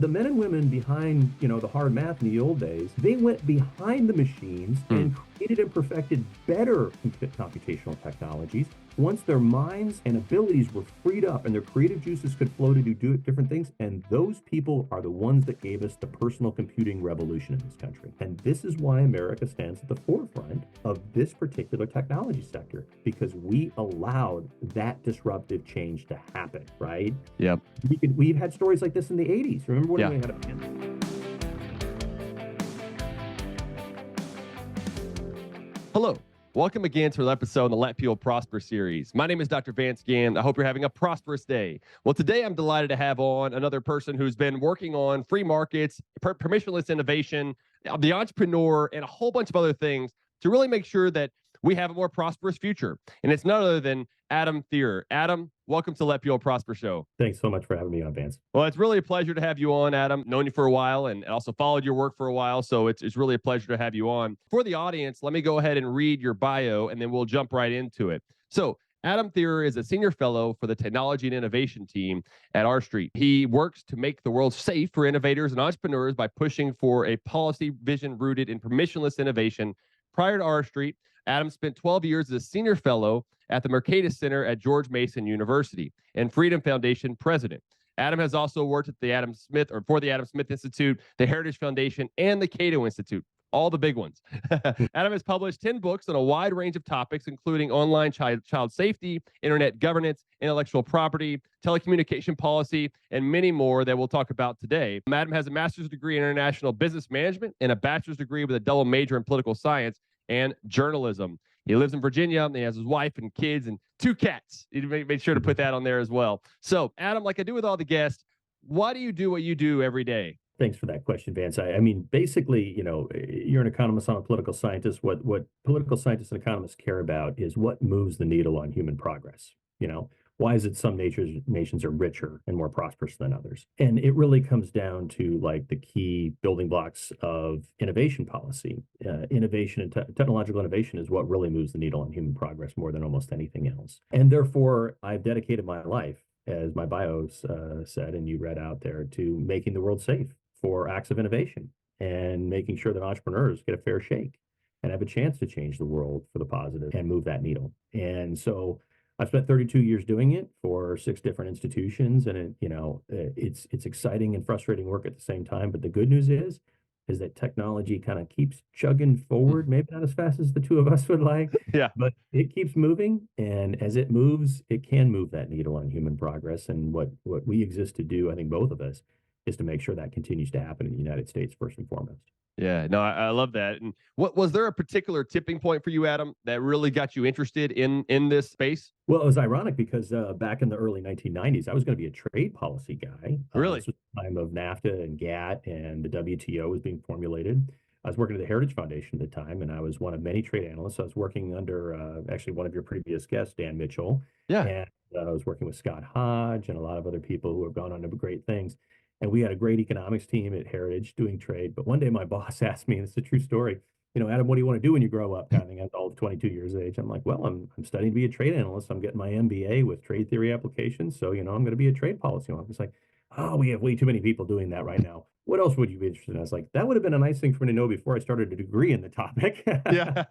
The men and women behind, the hard math in the old days, they went behind the machines Hmm. and created and perfected better computational technologies. Once their minds and abilities were freed up and their creative juices could flow to do different things, and those people are the ones that gave us the personal computing revolution in this country. And this is why America stands at the forefront of this particular technology sector, because we allowed that disruptive change to happen, right? Yep. We've had stories like this in the 80s. Remember when Yeah. we had a Hello. Welcome again to another episode in the Let People Prosper series. My name is Dr. Vance Ginn. I hope you're having a prosperous day. Well, today I'm delighted to have on another person who's been working on free markets, permissionless innovation, the entrepreneur, and a whole bunch of other things to really make sure that we have a more prosperous future. And it's none other than Adam Thierer. Adam, welcome to Let People Prosper show. Thanks so much for having me on, Vance. Well, it's really a pleasure to have you on, Adam. Known you for a while and also followed your work for a while. So it's really a pleasure to have you on. For the audience, let me go ahead and read your bio and then we'll jump right into it. So Adam Thierer is a senior fellow for the technology and innovation team at R Street. He works to make the world safe for innovators and entrepreneurs by pushing for a policy vision rooted in permissionless innovation. Prior to R Street, Adam spent 12 years as a senior fellow at the Mercatus Center at George Mason University and Freedom Foundation president. Adam has also worked at the Adam Smith or for the Adam Smith Institute, the Heritage Foundation, and the Cato Institute, all the big ones. Adam has published 10 books on a wide range of topics, including online child safety, internet governance, intellectual property, telecommunication policy, and many more that we'll talk about today. Adam has a master's degree in international business management and a bachelor's degree with a double major in political science and journalism. He lives in Virginia and he has his wife and kids and 2 cats. He made sure to put that on there as well. So, Adam, like I do with all the guests, why do you do what you do every day? Thanks for that question, Vance. I mean, basically, you're an economist, I'm a political scientist. What political scientists and economists care about is what moves the needle on human progress. Why is it some nations are richer and more prosperous than others? And it really comes down to like the key building blocks of innovation policy. Innovation and technological innovation is what really moves the needle on human progress more than almost anything else. And therefore, I've dedicated my life, as my bio said, and you read out there, to making the world safe for acts of innovation and making sure that entrepreneurs get a fair shake and have a chance to change the world for the positive and move that needle. And so I've spent 32 years doing it for 6 different institutions, and it's exciting and frustrating work at the same time. But the good news is that technology kind of keeps chugging forward, maybe not as fast as the two of us would like, Yeah. but it keeps moving. And as it moves, it can move that needle on human progress. And what we exist to do, I think both of us, is to make sure that continues to happen in the United States first and foremost. Yeah, no, I love that. And what was there a particular tipping point for you, Adam, that really got you interested in this space? Well, it was ironic because back in the early 1990s, I was going to be a trade policy guy. Really? This was the time of NAFTA and GATT, and the WTO was being formulated. I was working at the Heritage Foundation at the time, and I was one of many trade analysts. I was working under actually one of your previous guests, Dan Mitchell. Yeah. And I was working with Scott Hodge and a lot of other people who have gone on to great things. And we had a great economics team at Heritage doing trade. But one day my boss asked me, and it's a true story, Adam, what do you want to do when you grow up? Kind of at all of 22 years of age. I'm like, well, I'm studying to be a trade analyst. I'm getting my MBA with trade theory applications. So, I'm going to be a trade policy officer. It's like, oh, we have way too many people doing that right now. What else would you be interested in? I was like, that would have been a nice thing for me to know before I started a degree in the topic. Yeah.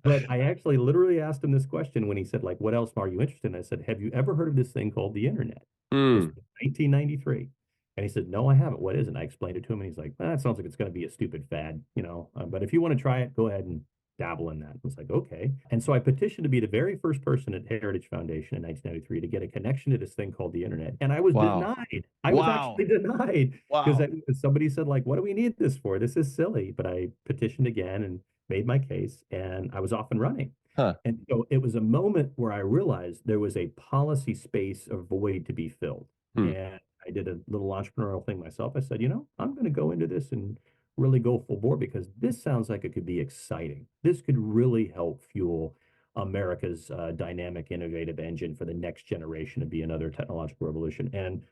But I actually literally asked him this question when he said, like, what else are you interested in? I said, have you ever heard of this thing called the internet? This was 1993. And he said, no, I haven't. What is it? And I explained it to him, and he's like, that sounds like it's going to be a stupid fad, but if you want to try it, go ahead and dabble in that. I was like, okay. And so I petitioned to be the very first person at Heritage Foundation in 1993 to get a connection to this thing called the internet. And I was denied. I was actually denied because somebody said, like, what do we need this for? This is silly. But I petitioned again and made my case, and I was off and running. Huh. And so it was a moment where I realized there was a policy space, a void to be filled. And I did a little entrepreneurial thing myself. I said, I'm going to go into this and really go full bore because this sounds like it could be exciting. This could really help fuel America's dynamic, innovative engine for the next generation to be another technological revolution. And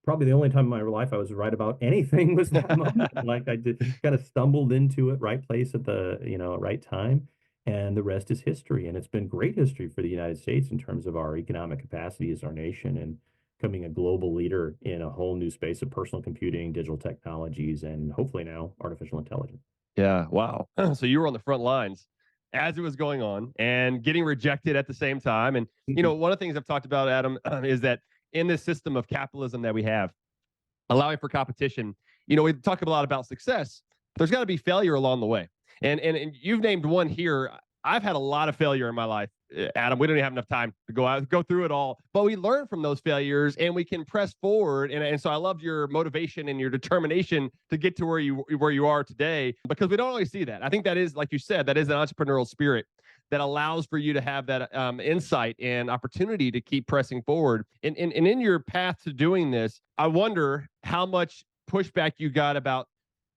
probably the only time in my life I was right about anything was that moment. Like I did kind of stumbled into it, right place at the, right time. And the rest is history. And it's been great history for the United States in terms of our economic capacity as our nation. And becoming a global leader in a whole new space of personal computing, digital technologies, and hopefully now artificial intelligence. Yeah. Wow. So you were on the front lines as it was going on and getting rejected at the same time. And, one of the things I've talked about, Adam, is that in this system of capitalism that we have, allowing for competition, we talk a lot about success. There's got to be failure along the way. And you've named one here. I've had a lot of failure in my life, Adam. We don't even have enough time to go through it all, but we learn from those failures and we can press forward. And so I loved your motivation and your determination to get to where you are today, because we don't always see that. I think that is, like you said, that is an entrepreneurial spirit that allows for you to have that insight and opportunity to keep pressing forward. And in your path to doing this, I wonder how much pushback you got about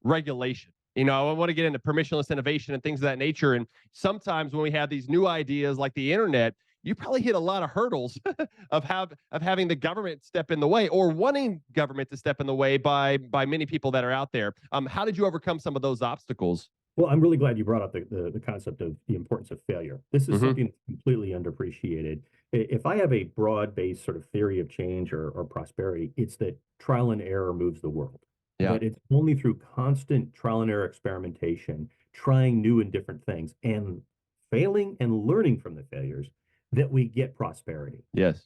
regulation. I want to get into permissionless innovation and things of that nature. And sometimes when we have these new ideas like the internet, you probably hit a lot of hurdles of having the government step in the way, or wanting government to step in the way by many people that are out there. How did you overcome some of those obstacles? Well, I'm really glad you brought up the concept of the importance of failure. This is something that's completely underappreciated. If I have a broad-based sort of theory of change or prosperity, it's that trial and error moves the world. Yeah. That it's only through constant trial and error experimentation, trying new and different things, and failing and learning from the failures that we get prosperity. Yes.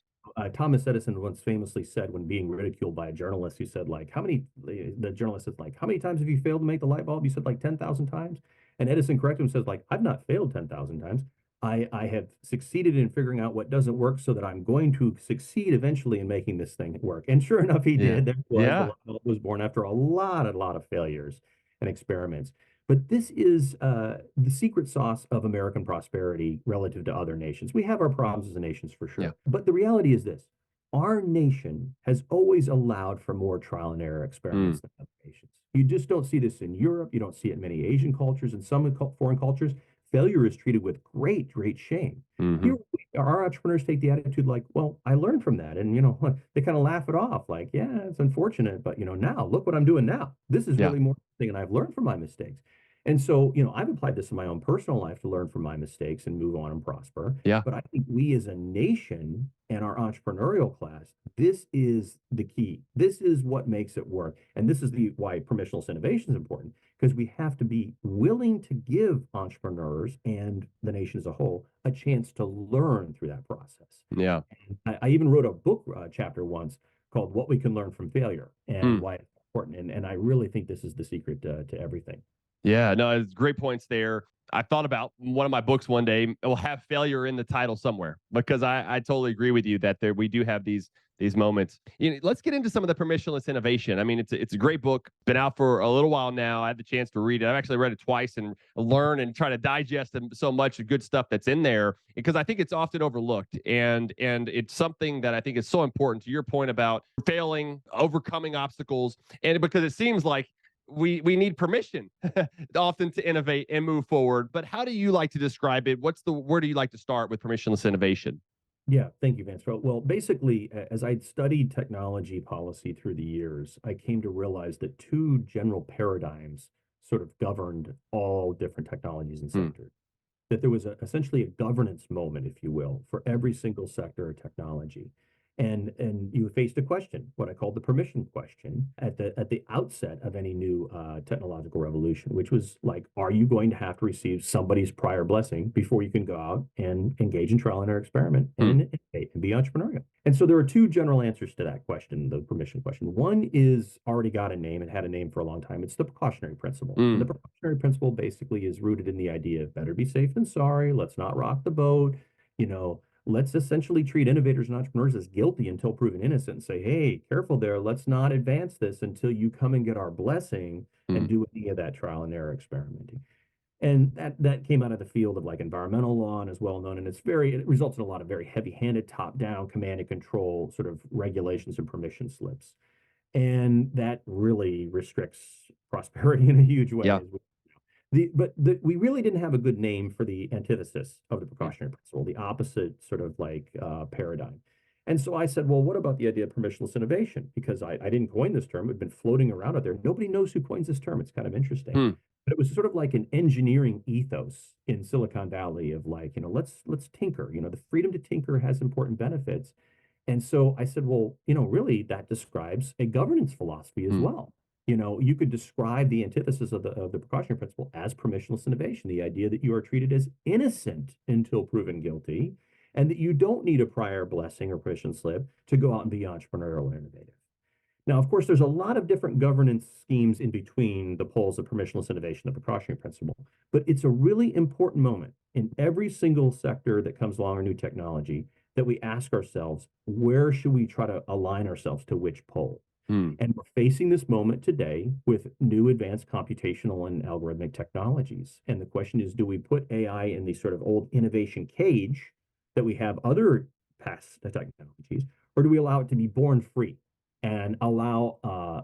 Thomas Edison once famously said, when being ridiculed by a journalist, he said, like, the journalist said, like, how many times have you failed to make the light bulb? He said, like, 10,000 times. And Edison corrected him and says, like, I've not failed 10,000 times. I have succeeded in figuring out what doesn't work so that I'm going to succeed eventually in making this thing work. And sure enough, he did. There was, the light bulb was born after a lot of failures and experiments. But this is the secret sauce of American prosperity relative to other nations. We have our problems as a nation for sure. But the reality is this: our nation has always allowed for more trial and error experiments than other nations. You just don't see this in Europe. You don't see it in many Asian cultures and some foreign cultures. Failure is treated with great shame. Here, our entrepreneurs take the attitude like, well, I learned from that. And, they kind of laugh it off like, yeah, it's unfortunate. But, now look what I'm doing now. This is really more interesting. And I've learned from my mistakes. And so, I've applied this in my own personal life to learn from my mistakes and move on and prosper. Yeah. But I think we as a nation and our entrepreneurial class, this is the key. This is what makes it work. And this is why permissionless innovation is important, because we have to be willing to give entrepreneurs and the nation as a whole a chance to learn through that process. Yeah. I even wrote a book chapter once called What We Can Learn from Failure and why it's important. And I really think this is the secret to everything. Yeah, no, it's great points there. I thought about one of my books one day. It will have failure in the title somewhere, because I totally agree with you that we do have these moments. Let's get into some of the permissionless innovation. I mean, it's a great book. Been out for a little while now. I had the chance to read it. I've actually read it twice and learn and try to digest so much good stuff that's in there, because I think it's often overlooked, and it's something that I think is so important, to your point about failing, overcoming obstacles, and because it seems like we need permission often to innovate and move forward. But how do you like to describe it? Where do you like to start with permissionless innovation? Yeah, thank you, Vance. Well, basically, as I'd studied technology policy through the years, I came to realize that two general paradigms sort of governed all different technologies and sectors. That there was essentially a governance moment, if you will, for every single sector of technology. And you faced a question, what I call the permission question, at the outset of any new technological revolution, which was like, are you going to have to receive somebody's prior blessing before you can go out and engage in trial and error experiment and innovate and be entrepreneurial? And so there are two general answers to that question, the permission question. One is already got a name and had a name for a long time. It's the precautionary principle. And the precautionary principle basically is rooted in the idea of better be safe than sorry. Let's not rock the boat. Let's essentially treat innovators and entrepreneurs as guilty until proven innocent and say, hey, careful there. Let's not advance this until you come and get our blessing and do any of that trial and error experimenting. And that came out of the field of like environmental law and is well known. And it results in a lot of very heavy-handed top-down command and control sort of regulations and permission slips. And that really restricts prosperity in a huge way. Yeah. We really didn't have a good name for the antithesis of the precautionary principle, the opposite sort of like paradigm. And so I said, well, what about the idea of permissionless innovation? Because I didn't coin this term. It's been floating around out there. Nobody knows who coins this term. It's kind of interesting. But it was sort of like an engineering ethos in Silicon Valley of like, let's tinker. The freedom to tinker has important benefits. And so I said, well, really that describes a governance philosophy as Hmm. well. You could describe the antithesis of the precautionary principle as permissionless innovation, the idea that you are treated as innocent until proven guilty, and that you don't need a prior blessing or permission slip to go out and be entrepreneurial and innovative. Now, of course, there's a lot of different governance schemes in between the poles of permissionless innovation, the precautionary principle, but it's a really important moment in every single sector that comes along or new technology that we ask ourselves, where should we try to align ourselves to which pole? Hmm. And we're facing this moment today with new advanced computational and algorithmic technologies. And the question is, do we put AI in the sort of old innovation cage that we have other past technologies, or do we allow it to be born free and allow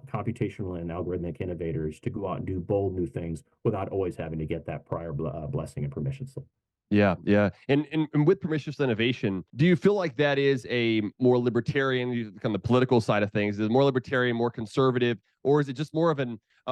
computational and algorithmic innovators to go out and do bold new things without always having to get that prior blessing and permission slip? Yeah, yeah. And with permissionless innovation, do you feel like that is a more libertarian, kind of the political side of things, is it more libertarian, more conservative, or is it just more of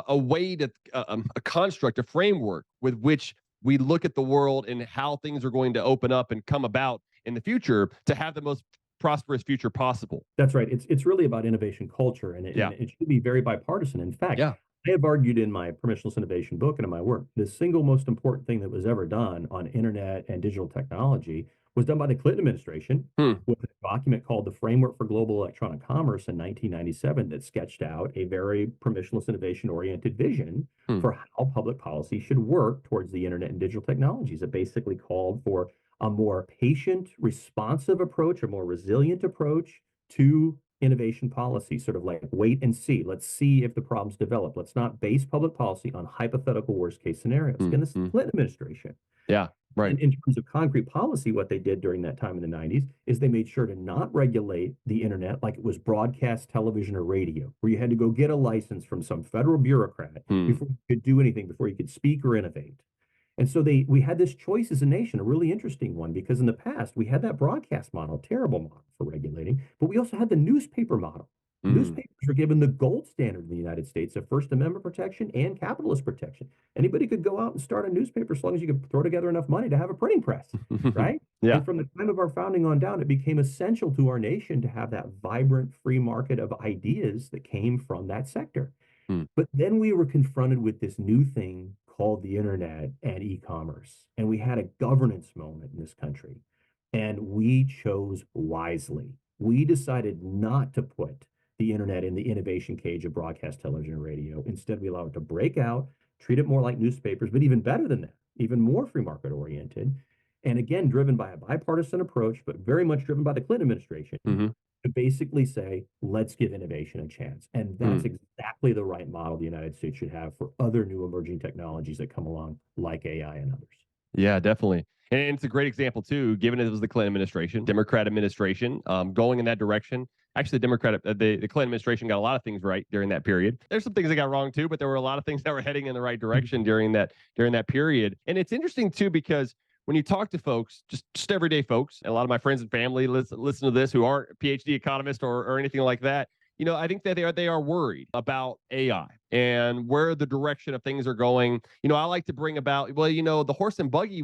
a way to a construct, a framework with which we look at the world and how things are going to open up and come about in the future to have the most prosperous future possible? That's right. It's really about innovation culture, and Yeah, it should be very bipartisan. In fact, yeah. I have argued in my permissionless innovation book and in my work, the single most important thing that was ever done on internet and digital technology was done by the Clinton administration Hmm, with a document called the Framework for Global Electronic Commerce in 1997 that sketched out a very permissionless innovation oriented vision hmm, for how public policy should work towards the internet and digital technologies. It basically called for a more patient, responsive approach, a more resilient approach to innovation policy, sort of like wait and see. Let's see if the problems develop. Let's not base public policy on hypothetical worst case scenarios. hmm, Again, this is hmm. the Clinton administration. Yeah, right. In terms of concrete policy, what they did during that time in the 90s is they made sure to not regulate the internet like it was broadcast television or radio, where you had to go get a license from some federal bureaucrat Hmm, before you could do anything, before you could speak or innovate. And so we had this choice as a nation, a really interesting one, because in the past we had that broadcast model, terrible model for regulating, but we also had the newspaper model. hmm. Newspapers were given the gold standard in the United States of First Amendment protection and capitalist protection. Anybody could go out and start a newspaper as long as you could throw together enough money to have a printing press, right? Yeah. And from the time of our founding on down, it became essential to our nation to have that vibrant free market of ideas that came from that sector. Hmm. But then we were confronted with this new thing called the internet and e-commerce. And we had a governance moment in this country. And we chose wisely. We decided not to put the internet in the innovation cage of broadcast television and radio. Instead, we allowed it to break out, treat it more like newspapers, but even better than that, even more free market oriented. And again, driven by a bipartisan approach, but very much driven by the Clinton administration Hmm. to basically say, let's give innovation a chance. And Hmm. that's exactly the right model the United States should have for other new emerging technologies that come along, like AI and others. Yeah, definitely. And it's a great example too, given it was the Clinton administration, Democrat administration, going in that direction. Actually, the Clinton administration got a lot of things right during that period. There's some things they got wrong too, but there were a lot of things that were heading in the right direction during that period. And it's interesting too because when you talk to folks, just everyday folks, and a lot of my friends and family listen to this who aren't PhD economists or anything like that. I think that they are worried about AI and where the direction of things are going. I like to bring about, well, the horse and buggy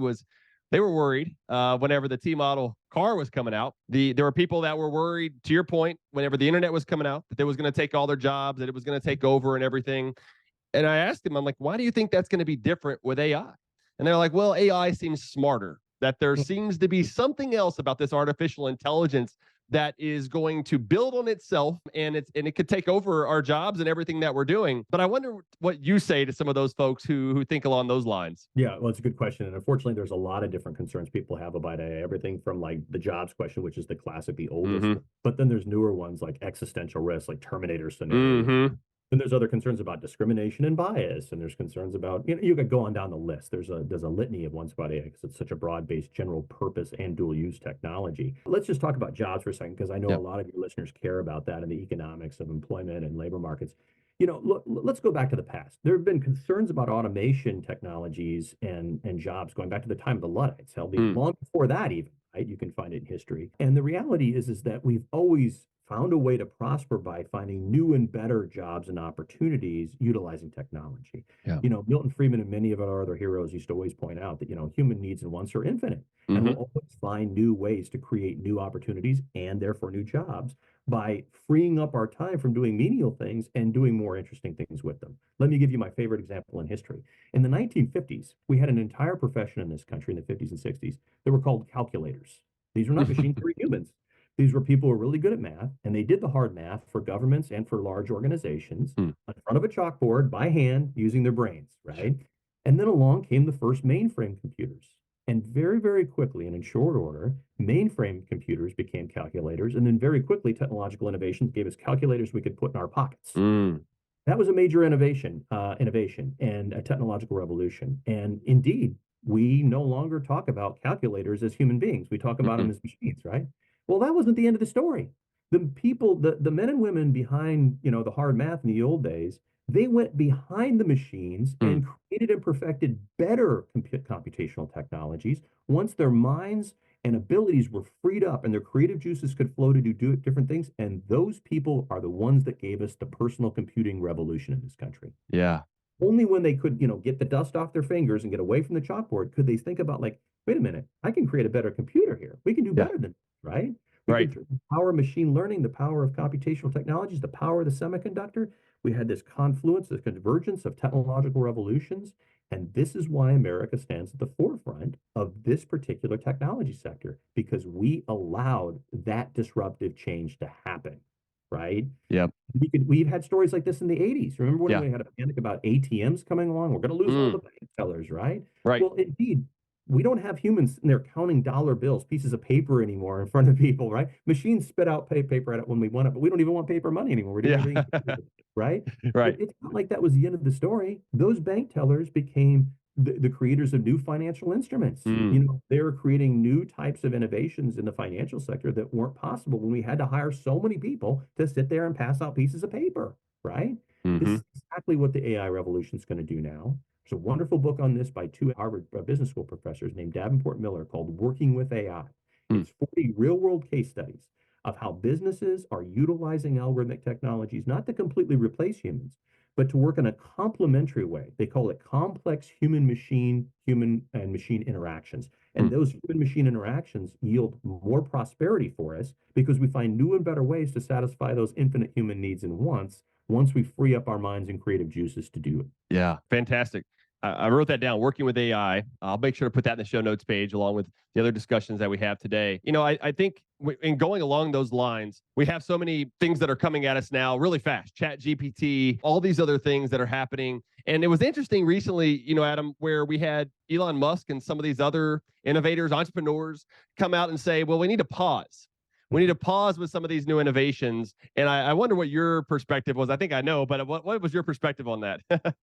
they were worried whenever the T model car was coming out. There were people that were worried, to your point, whenever the internet was coming out, that it was going to take all their jobs, that it was going to take over and everything. And I asked him, I'm like, why do you think that's going to be different with AI? And they're like, well, AI seems smarter, that there seems to be something else about this artificial intelligence that is going to build on itself and it could take over our jobs and everything that we're doing. But I wonder what you say to some of those folks who think along those lines. Yeah, well, it's a good question. And unfortunately, there's a lot of different concerns people have about AI, everything from like the jobs question, which is the classic, the oldest, Mm-hmm. but then there's newer ones like existential risk, like Terminator scenarios. Mm-hmm. Then there's other concerns about discrimination and bias, and there's concerns about, you could go on down the list. There's a litany of ones about AI because it's such a broad-based general purpose and dual use technology. Let's just talk about jobs for a second, because I know Yeah. a lot of your listeners care about that and the economics of employment and labor markets. Look, let's go back to the past. There have been concerns about automation technologies and jobs going back to the time of the Luddites, hell, Mm. long before that even. right? You can find it in history. And the reality is that we've always found a way to prosper by finding new and better jobs and opportunities utilizing technology. Yeah. Milton Friedman and many of our other heroes used to always point out that, human needs and wants are infinite. And Mm-hmm. we'll always find new ways to create new opportunities and therefore new jobs by freeing up our time from doing menial things and doing more interesting things with them. Let me give you my favorite example in history. In the 1950s, we had an entire profession in this country in the 50s and 60s that were called calculators. These were not machines, they were humans. These were people who were really good at math, and they did the hard math for governments and for large organizations Hmm. in front of a chalkboard by hand using their brains, right? And then along came the first mainframe computers. And very, very quickly and in short order, mainframe computers became calculators. And then very quickly, technological innovations gave us calculators we could put in our pockets. Mm. That was a major innovation and a technological revolution. And indeed, we no longer talk about calculators as human beings. We talk about them Mm-mm. as machines, right? Well, that wasn't the end of the story. The men and women behind, the hard math in the old days, they went behind the machines Mm. and created and perfected better computational technologies once their minds and abilities were freed up and their creative juices could flow to do different things. And those people are the ones that gave us the personal computing revolution in this country. Yeah. Only when they could, get the dust off their fingers and get away from the chalkboard could they think about, like, wait a minute, I can create a better computer here. We can do Yeah. better than this, right? We Right. can, through the power of machine learning, the power of computational technologies, the power of the semiconductor. We had this confluence, this convergence of technological revolutions. And this is why America stands at the forefront of this particular technology sector, because we allowed that disruptive change to happen, right? Yep. We've had stories like this in the 80s. Remember when Yeah. we had a panic about ATMs coming along? We're going to lose all Mm. the bank tellers, right? Right. Well, indeed, we don't have humans in there counting dollar bills, pieces of paper anymore in front of people, right? Machines spit out paper at it when we want it, but we don't even want paper money anymore. We're doing Yeah. everything, right? But Right. it's not like that was the end of the story. Those bank tellers became the creators of new financial instruments. Mm. They were creating new types of innovations in the financial sector that weren't possible when we had to hire so many people to sit there and pass out pieces of paper, right? This Mm-hmm. is exactly what the AI revolution is going to do now. There's a wonderful book on this by two Harvard Business School professors named Davenport Miller called Working with AI. Mm. It's 40 real world case studies of how businesses are utilizing algorithmic technologies not to completely replace humans, but to work in a complementary way. They call it complex human and machine interactions. And Mm. those human machine interactions yield more prosperity for us because we find new and better ways to satisfy those infinite human needs and wants once we free up our minds and creative juices to do it. Yeah. Fantastic. I wrote that down, working with AI. I'll make sure to put that in the show notes page along with the other discussions that we have today. I think in going along those lines, we have so many things that are coming at us now really fast. Chat GPT, all these other things that are happening. And it was interesting recently, Adam, where we had Elon Musk and some of these other innovators, entrepreneurs come out and say, well, we need to pause. We need to pause with some of these new innovations. And I wonder what your perspective was. I think I know, but what was your perspective on that?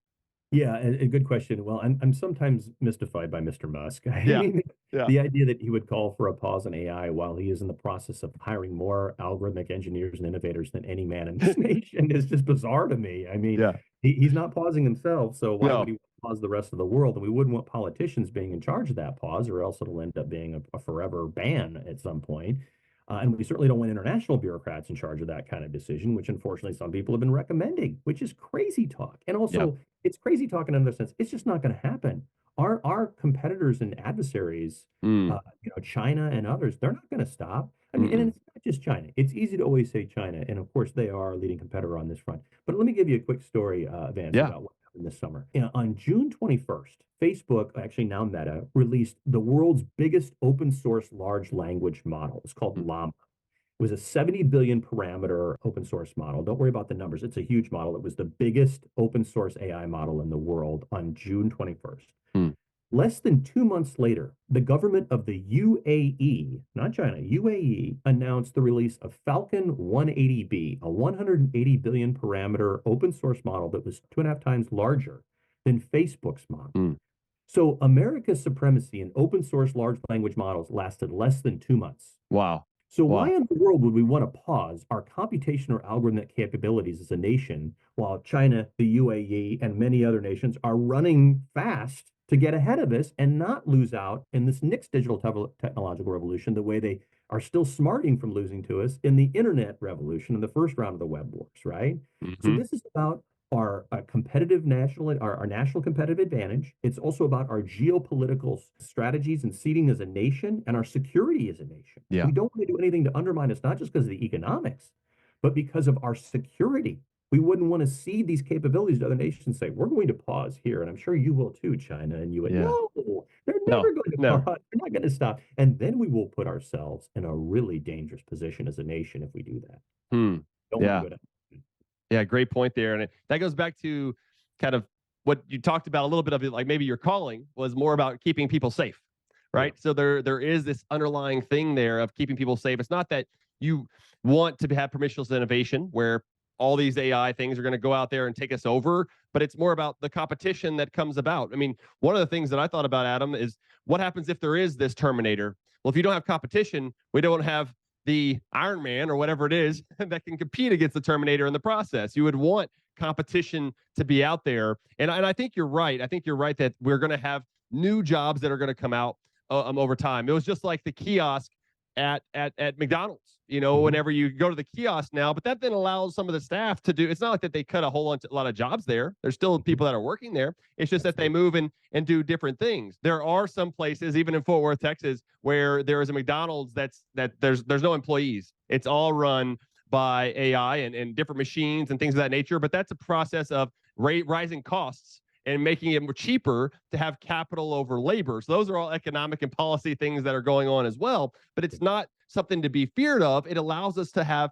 Yeah, a good question. Well, I'm sometimes mystified by Mr. Musk. I Yeah. mean, Yeah. the idea that he would call for a pause in AI while he is in the process of hiring more algorithmic engineers and innovators than any man in this nation is just bizarre to me. I mean, Yeah. he's not pausing himself, so why would No. he pause the rest of the world? And we wouldn't want politicians being in charge of that pause, or else it'll end up being a forever ban at some point. And we certainly don't want international bureaucrats in charge of that kind of decision, which unfortunately some people have been recommending, which is crazy talk. And Yeah. also, it's crazy talk in another sense. It's just not going to happen. Our competitors and adversaries, Mm. China and others, they're not going to stop. I mean, and Mm-mm. it's not just China. It's easy to always say China, and of course they are a leading competitor on this front. But let me give you a quick story, Vance, Yeah. about what happened this summer. On June 21st, Facebook, actually now Meta, released the world's biggest open source large language model. It's called Mm. Llama. It was a 70 billion parameter open source model. Don't worry about the numbers. It's a huge model. It was the biggest open source AI model in the world on June 21st. Mm. Less than 2 months later, the government of the UAE, not China, UAE, announced the release of Falcon 180B, a 180 billion parameter open source model that was 2.5 times larger than Facebook's model. Mm. So America's supremacy in open source large language models lasted less than 2 months. Wow. So Wow. why in the world would we want to pause our computational algorithmic capabilities as a nation while China, the UAE, and many other nations are running fast to get ahead of this and not lose out in this next digital technological revolution the way they are still smarting from losing to us in the internet revolution in the first round of the web wars, right? So Hmm. this is about our competitive national, our national competitive advantage. It's also about our geopolitical strategies and seating as a nation and our security as a nation. Yeah. We don't want to do anything to undermine us, not just because of the economics, but because of our security. We wouldn't want to cede these capabilities to other nations and say, we're going to pause here. And I'm sure you will too, China. And you would, Yeah. no, they're No, never going to never. pause. They're not going to stop. And then we will put ourselves in a really dangerous position as a nation if we do that. Hmm. Don't want to Yeah. go down. Yeah, great point there. And that goes back to kind of what you talked about a little bit of it, like maybe your calling was more about keeping people safe, Yeah. right? So there is this underlying thing there of keeping people safe. It's not that you want to have permissionless innovation where all these AI things are going to go out there and take us over, but it's more about the competition that comes about. I mean, one of the things that I thought about, Adam, is what happens if there is this Terminator? Well, if you don't have competition, we don't have the Iron Man or whatever it is that can compete against the Terminator in the process. You would want competition to be out there. And I think you're right. I think you're right that we're going to have new jobs that are going to come out over time. It was just like the kiosk at McDonald's. You know, Mhm. whenever you go to the kiosk now, but that then allows some of the staff to do. It's not like that they cut a lot of jobs there. There's still people that are working there. It's just that they Absolutely. move and do different things. There are some places, even in Fort Worth, Texas, where there is a McDonald's that there's no employees. It's all run by AI and different machines and things of that nature. But that's a process of rising costs and making it more cheaper to have capital over labor. So those are all economic and policy things that are going on as well. But it's not something to be feared of. It allows us to have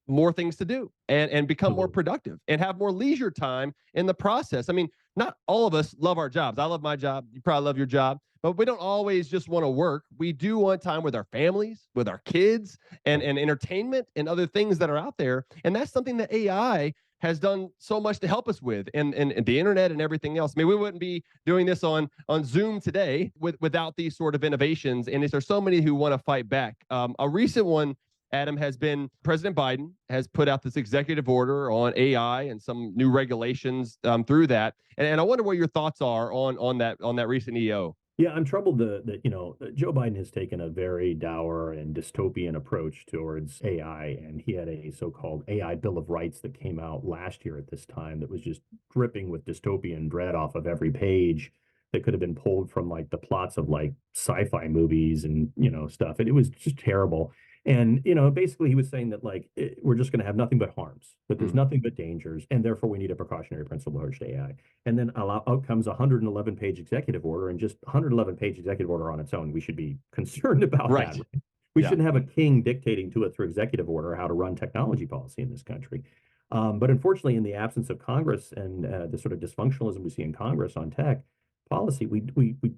more things to do and become more Absolutely. productive and have more leisure time in the process. I mean, not all of us love our jobs. I love my job. You probably love your job, but we don't always just want to work. We do want time with our families, with our kids, and entertainment and other things that are out there. And that's something that AI has done so much to help us with and the internet and everything else. I mean, we wouldn't be doing this on Zoom today without these sort of innovations. And there's so many who want to fight back. A recent one, Adam, has been President Biden has put out this executive order on AI and some new regulations through that. And I wonder what your thoughts are on that recent EO. Yeah, I'm troubled that Joe Biden has taken a very dour and dystopian approach towards AI, and he had a so-called AI Bill of Rights that came out last year at this time that was just dripping with dystopian dread off of every page that could have been pulled from like the plots of like sci-fi movies and stuff. And it was just terrible. And basically he was saying that like we're just going to have nothing but harms, that there's Mm, nothing but dangers, and therefore we need a precautionary principle approach to AI. And then out comes a 111-page executive order, and just 111-page executive order on its own, we should be concerned about that. right. Right? We Yeah. shouldn't have a king dictating to it through executive order how to run technology policy in this country. But unfortunately, in the absence of Congress and the sort of dysfunctionalism we see in Congress on tech policy,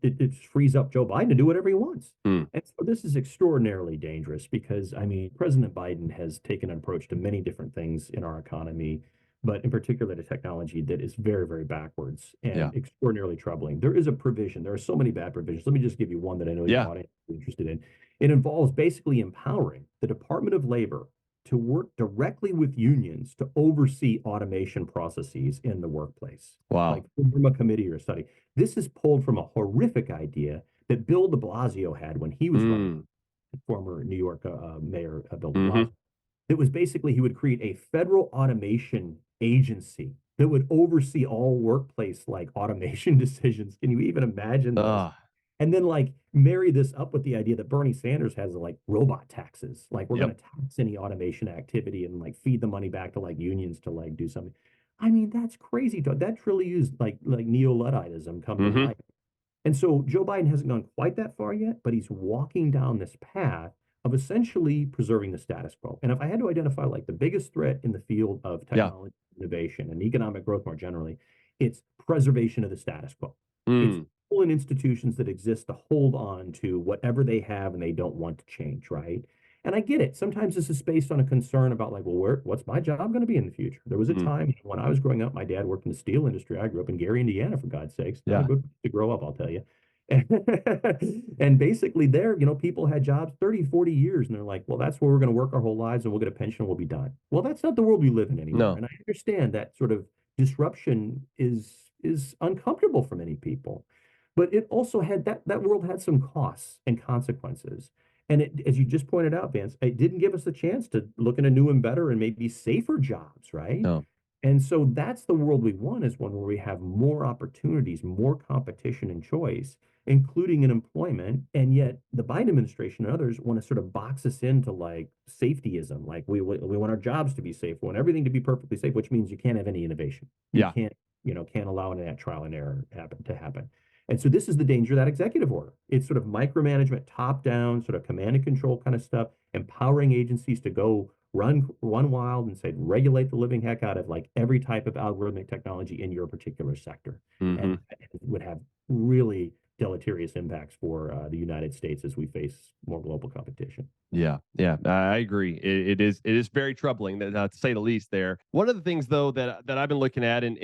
it frees up Joe Biden to do whatever he wants. Mm, And so this is extraordinarily dangerous because, I mean, President Biden has taken an approach to many different things in our economy, but in particular to technology that is very, very backwards yeah. and extraordinarily troubling. There is a provision. There are so many bad provisions. Let me just give you one that I know your Yeah. audience is interested in. It involves basically empowering the Department of Labor to work directly with unions to oversee automation processes in the workplace, like Wow. from a committee or a study. This is pulled from a horrific idea that Bill de Blasio had when he was running, Mm, former New York Mayor Bill de mm-hmm. Blasio. It was basically he would create a federal automation agency that would oversee all workplace like automation decisions. Can you even imagine this? And then like marry this up with the idea that Bernie Sanders has like robot taxes. Like we're Yep. going to tax any automation activity and like feed the money back to like unions to like do something. I mean, that's crazy. That truly is like neo-Ludditism come to Mm-hmm. life. And so Joe Biden hasn't gone quite that far yet, but he's walking down this path of essentially preserving the status quo. And if I had to identify like the biggest threat in the field of Yeah. technology innovation and economic growth more generally, it's preservation of the status quo. It's Mm, people and institutions that exist to hold on to whatever they have and they don't want to change, right? And I get it. Sometimes this is based on a concern about like, well, what's my job going to be in the future? There was a mm, time when I was growing up, my dad worked in the steel industry. I grew up in Gary, Indiana, for God's sakes. Not a yeah. good place to grow up, I'll tell you. And basically there, people had jobs 30, 40 years, and they're like, well, that's where we're going to work our whole lives and we'll get a pension and we'll be done. Well, that's not the world we live in anymore. No. And I understand that sort of disruption is uncomfortable for many people. But it also had that world had some costs and consequences. And it, as you just pointed out, Vance, it didn't give us a chance to look into new and better and maybe safer jobs, right? No. And so that's the world we want, is one where we have more opportunities, more competition and choice, including in employment. And yet the Biden administration and others want to sort of box us into like safetyism. Like we want our jobs to be safe. We want everything to be perfectly safe, which means you can't have any innovation. You Yeah. can't, can't allow any of that trial and error to happen. And so this is the danger of that executive order. It's sort of micromanagement, top down, sort of command and control kind of stuff, empowering agencies to go run wild and say regulate the living heck out of like every type of algorithmic technology in your particular sector, Hmm. and it would have really deleterious impacts for the United States as we face more global competition. Yeah, yeah, I agree. It is very troubling, to say the least. There. One of the things, though, that I've been looking at, and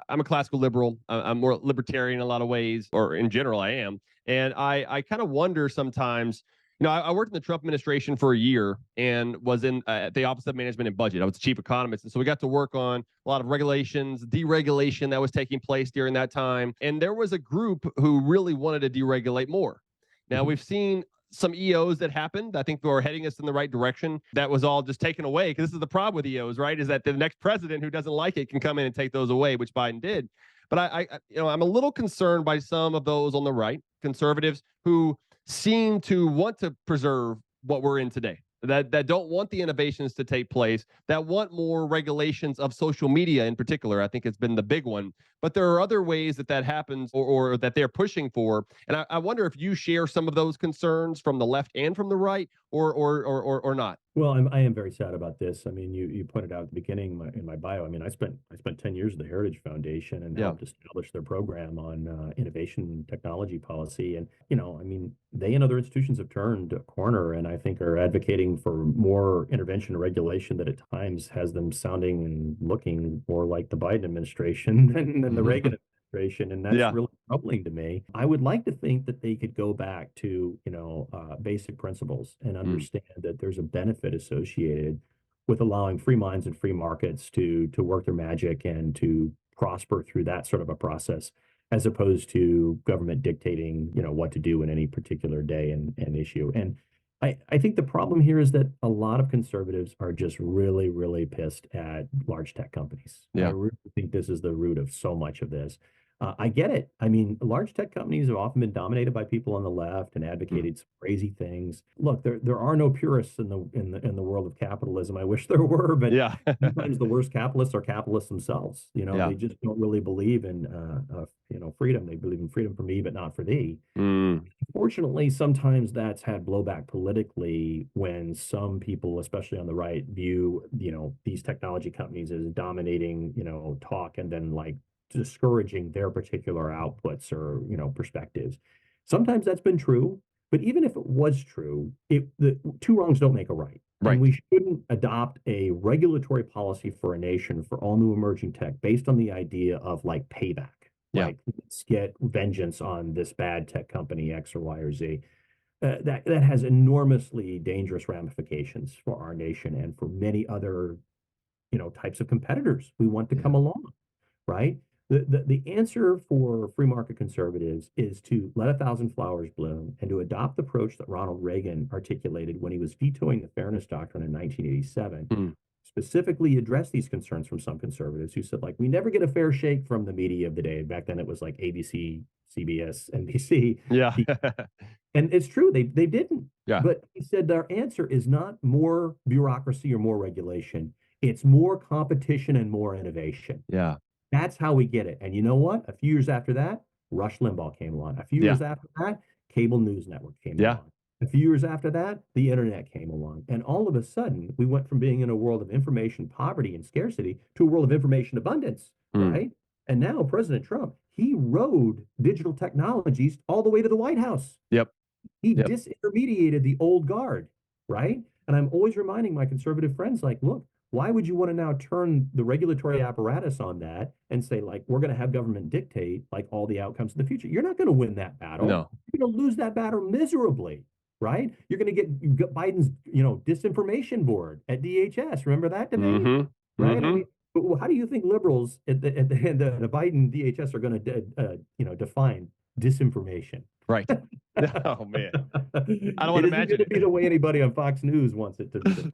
I'm a classical liberal. I'm more libertarian in a lot of ways, or in general, I am. And I kind of wonder sometimes. I worked in the Trump administration for a year and was in the Office of Management and Budget. I was the chief economist, and so we got to work on a lot of regulations, deregulation that was taking place during that time. And there was a group who really wanted to deregulate more. Now Mhm. we've seen some EOs that happened. I think were heading us in the right direction. That was all just taken away, because this is the problem with EOs, right? Is that the next president who doesn't like it can come in and take those away, which Biden did. But I'm a little concerned by some of those on the right, conservatives, who seem to want to preserve what we're in today. That don't want the innovations to take place, that want more regulations of social media in particular. I think it's been the big one. But there are other ways that happens, or that they're pushing for. And I wonder if you share some of those concerns from the left and from the right, or not. Well, I am very sad about this. I mean, you pointed out at the beginning in my bio. I mean, I spent 10 years at the Heritage Foundation and Yeah. helped establish their program on innovation and technology policy. And I mean, they and other institutions have turned a corner, and I think are advocating for more intervention and regulation that at times has them sounding and looking more like the Biden administration than the Reagan administration, and that's Yeah. really troubling to me. I would like to think that they could go back to basic principles and Mm. understand that there's a benefit associated with allowing free minds and free markets to work their magic and to prosper through that sort of a process, as opposed to government dictating what to do in any particular day and issue. And I think the problem here is that a lot of conservatives are just really, really pissed at large tech companies. I Yeah. really think this is the root of so much of this. I get it. I mean, large tech companies have often been dominated by people on the left and Mm. advocated some crazy things. Look, there are no purists in the world of capitalism. I wish there were, but Yeah. sometimes the worst capitalists are capitalists themselves. Yeah. They just don't really believe in freedom. They believe in freedom for me, but not for thee. Mm. Fortunately, sometimes that's had blowback politically when some people, especially on the right, view, these technology companies as dominating, talk, and then like discouraging their particular outputs or, perspectives. Sometimes that's been true, but even if it was true, the two wrongs don't make a right. And Right. we shouldn't adopt a regulatory policy for a nation for all new emerging tech based on the idea of like payback. Yeah. Like, let's get vengeance on this bad tech company X or Y or Z. That has enormously dangerous ramifications for our nation and for many other, types of competitors we want to Yeah. come along, right? The answer for free market conservatives is to let a thousand flowers bloom and to adopt the approach that Ronald Reagan articulated when he was vetoing the Fairness Doctrine in 1987, Mm. specifically addressed these concerns from some conservatives who said, like, we never get a fair shake from the media of the day. Back then it was like ABC, CBS, NBC. Yeah. And it's true, they didn't. Yeah. But he said their answer is not more bureaucracy or more regulation. It's more competition and more innovation. Yeah. That's how we get it. And you know what? A few years after that, Rush Limbaugh came along. A few Yeah. years after that, cable news network came Yeah. along. A few years after that, the internet came along. And all of a sudden, we went from being in a world of information poverty and scarcity to a world of information abundance, Mm. right? And now President Trump, he rode digital technologies all the way to the White House. Yep. He Yep. disintermediated the old guard, right? And I'm always reminding my conservative friends, like, look, why would you want to now turn the regulatory apparatus on that and say, like, we're going to have government dictate like all the outcomes in the future? You're not going to win that battle. No. You're going to lose that battle miserably, right? You're going to get Biden's, disinformation board at DHS. Remember that debate, Mm-hmm. right? I Mm-hmm. mean, how do you think liberals at the Biden DHS are going to, define disinformation. Right. Oh man, I don't It want to isn't imagine going to be it. the way anybody on Fox News wants it to be.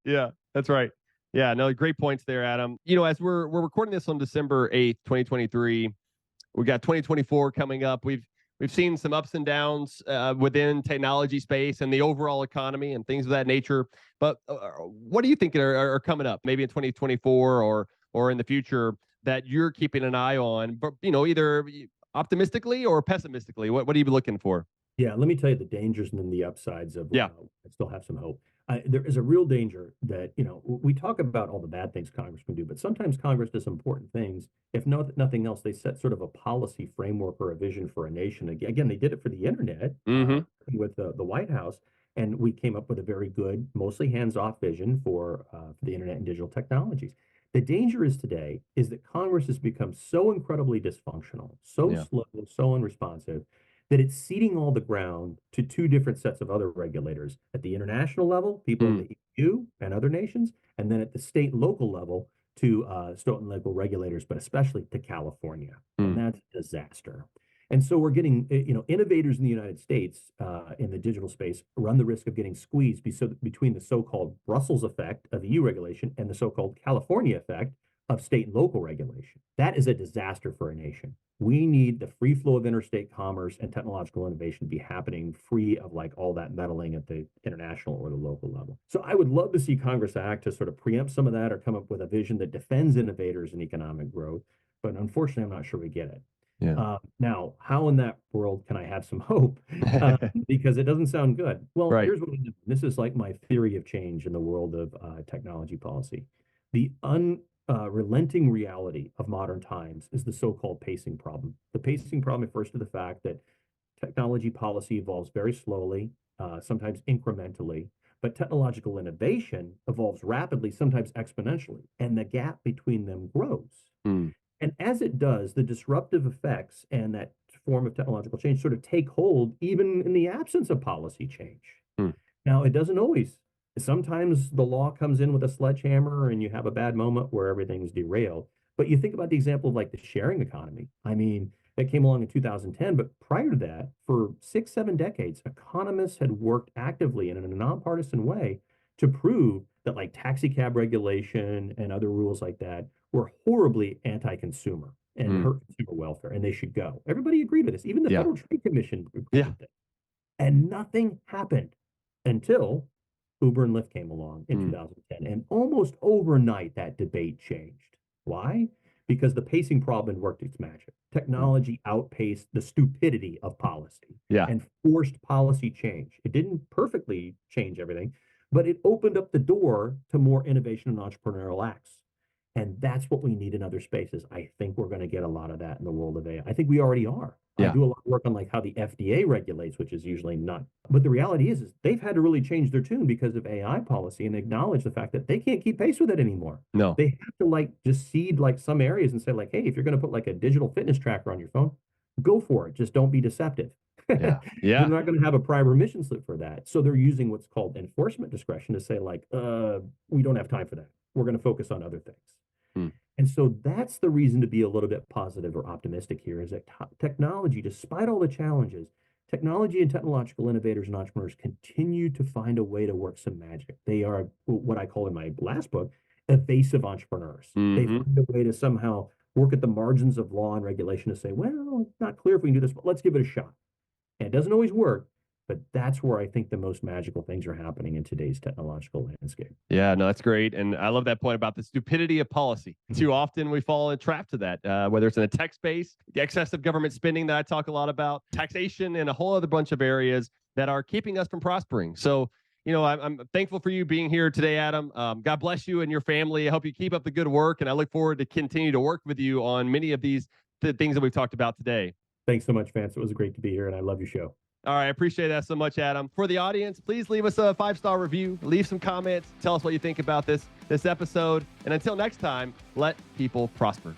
Yeah, that's right. Yeah, no, great points there, Adam. As we're recording this on December 8th, 2023, we got 2024 coming up. We've seen some ups and downs within technology space and the overall economy and things of that nature. But what do you think are coming up, maybe in 2024 or in the future, that you're keeping an eye on? But either optimistically or pessimistically, what are you looking for? Yeah, let me tell you the dangers and then the upsides of Yeah. I still have some hope. There is a real danger that, we talk about all the bad things Congress can do, but sometimes Congress does important things. If nothing else, they set sort of a policy framework or a vision for a nation. Again, they did it for the internet Mm-hmm. with the White House, and we came up with a very good, mostly hands-off vision for the internet and digital technologies. The danger is today is that Congress has become so incredibly dysfunctional, so Yeah. slow, so unresponsive, that it's ceding all the ground to two different sets of other regulators at the international level, people in Mm. the EU and other nations, and then at the state and local level to state and local regulators, but especially to California. And Mm. that's a disaster. And so we're getting, innovators in the United States in the digital space run the risk of getting squeezed between the so-called Brussels effect of EU regulation and the so-called California effect of state and local regulation. That is a disaster for a nation. We need the free flow of interstate commerce and technological innovation to be happening free of like all that meddling at the international or the local level. So I would love to see Congress act to sort of preempt some of that or come up with a vision that defends innovators and economic growth. But unfortunately, I'm not sure we get it. Yeah. Now, how in that world can I have some hope? Because it doesn't sound good. Well, Right. here's what I do. This is like my theory of change in the world of technology policy. The relenting reality of modern times is the so-called pacing problem. The pacing problem refers to the fact that technology policy evolves very slowly, sometimes incrementally, but technological innovation evolves rapidly, sometimes exponentially, and the gap between them grows. Mm. And as it does, the disruptive effects and that form of technological change sort of take hold even in the absence of policy change. Mm. Now, it doesn't always. Sometimes the law comes in with a sledgehammer and you have a bad moment where everything's derailed. But you think about the example of like the sharing economy. I mean, that came along in 2010, but prior to that, for 6, 7 decades, economists had worked actively and in a nonpartisan way to prove that like taxi cab regulation and other rules like that were horribly anti-consumer and Mm. hurt consumer welfare, and they should go. Everybody agreed with this. Even the Yeah. Federal Trade Commission agreed Yeah. with it. And nothing happened until Uber and Lyft came along in Mm. 2010. And almost overnight, that debate changed. Why? Because the pacing problem had worked its magic. Mm. Technology outpaced the stupidity of policy Yeah. and forced policy change. It didn't perfectly change everything, but it opened up the door to more innovation and entrepreneurial acts. And that's what we need in other spaces. I think we're going to get a lot of that in the world of AI. I think we already are. I Yeah. do a lot of work on like how the FDA regulates, which is usually not. But the reality is they've had to really change their tune because of AI policy and acknowledge the fact that they can't keep pace with it anymore. No. They have to like just seed like some areas and say like, hey, if you're going to put like a digital fitness tracker on your phone, go for it. Just don't be deceptive. Yeah. They're Yeah. not going to have a prior permission slip for that. So they're using what's called enforcement discretion to say like, we don't have time for that. We're going to focus on other things. Mm. And so that's the reason to be a little bit positive or optimistic here is that technology, despite all the challenges, technology and technological innovators and entrepreneurs continue to find a way to work some magic. They are what I call in my last book, evasive entrepreneurs. They Mm-hmm. find a way to somehow work at the margins of law and regulation to say, well, it's not clear if we can do this, but let's give it a shot. And it doesn't always work, but that's where I think the most magical things are happening in today's technological landscape. Yeah, no, that's great. And I love that point about the stupidity of policy. Too often we fall in trap to that, whether it's in the tech space, the excessive government spending that I talk a lot about, taxation, and a whole other bunch of areas that are keeping us from prospering. So, I'm thankful for you being here today, Adam. God bless you and your family. I hope you keep up the good work, and I look forward to continue to work with you on many of these things that we've talked about today. Thanks so much, Vance. It was great to be here, and I love your show. All right. I appreciate that so much, Adam. For the audience, please leave us a 5-star review, leave some comments, tell us what you think about this episode. And until next time, let people prosper.